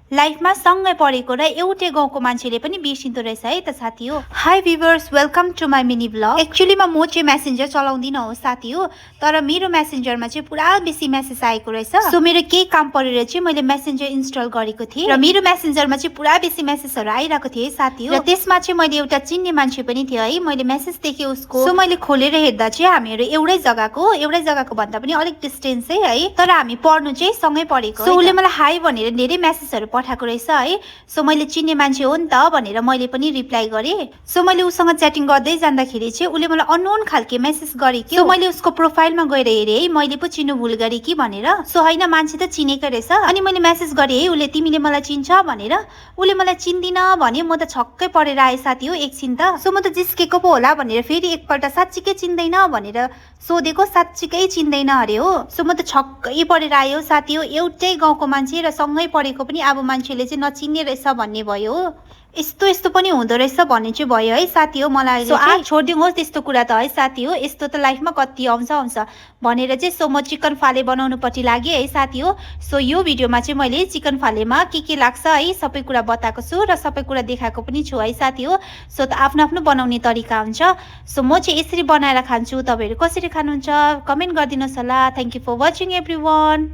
लाइफमा सँगै पढेको र एउटै गाउँको मान्छेले पनि बिर्सिँदो रहेछ है त साथी हो। Hi viewers, welcome to my mini blog. एक्चुअलीमा म चाहिँ मेसेन्जर चलाउँदिनँ हो साथी हो, तर मेरो मेसेन्जरमा चाहिँ पुरा बेसी मेसेज आएको रहेछ। सो मेरो केही काम परेर चाहिँ मैले मेसेन्जर इन्स्टल गरेको थिएँ र मेरो मेसेन्जरमा चाहिँ पुरा बेसी मेसेजहरू आइरहेको थिएँ साथी हो। र त्यसमा चाहिँ मैले एउटा चिन्ने मान्छे पनि थियो है, मैले मेसेज देखेँ उसको। सो मैले खोलेर हेर्दा चाहिँ हामीहरू एउटै जग्गाको भन्दा पनि अलिक डिस्टेन्स है, तर हामी पढ्नु चाहिँ सँगै पढेको। सो उसले मलाई हाई भनेर धेरै मेसेजहरू पठाएको रहेछ है। सो मैले चिन्ने मान्छे हो नि त भनेर मैले पनि रिप्लाई गरेँ। सो मैले उसँग च्याटिङ गर्दै जाँदाखेरि चाहिँ उसले मलाई अननोन खालके मेसेज गरे कि। सो मैले उसको प्रोफाइलमा गएर हेरेँ है, मैले पो चिन्नु भुल गरेँ कि भनेर। सो होइन, मान्छे त चिनेकै रहेछ। अनि मैले मेसेज गरेँ है उसले, तिमीले मलाई चिन्छ भनेर। उसले मलाई चिन्दिन भने म त छक्कै परेर आएँ साथी हो एकछिन त। सो म त जिस्केको पो होला भनेर फेरि एकपल्ट साँच्चीकै चिन्दैन भनेर सोधेको, साँच्चीकै चिन्दैन अरे हो। सो म त छक्कै परेर आयो साथी हो, एउटै गाउँको मान्छे र सँगै पढेको पनि अब मान्छेले चाहिँ नचिन्ने रहेछ भन्ने भयो हो। यस्तो यस्तो पनि हुँदो रहेछ भन्ने चाहिँ भयो है साथी हो मलाई। सो छोडिदिनुहोस् त्यस्तो कुरा त है साथी हो, यस्तो त लाइफमा कति आउँछ भनेर चाहिँ। सो म चिकन फाले बनाउनुपट्टि लागेँ है साथी हो। सो यो भिडियोमा चाहिँ मैले चिकन फालेमा के लाग्छ है सबै कुरा बताएको छु र सबै कुरा देखाएको पनि छु है साथी हो। सो त आफ्नो आफ्नो बनाउने तरिका हुन्छ। सो म चाहिँ यसरी बनाएर खान्छु, तपाईँहरू कसरी खानुहुन्छ कमेन्ट गरिदिनुहोस् होला। Thank you for watching every one.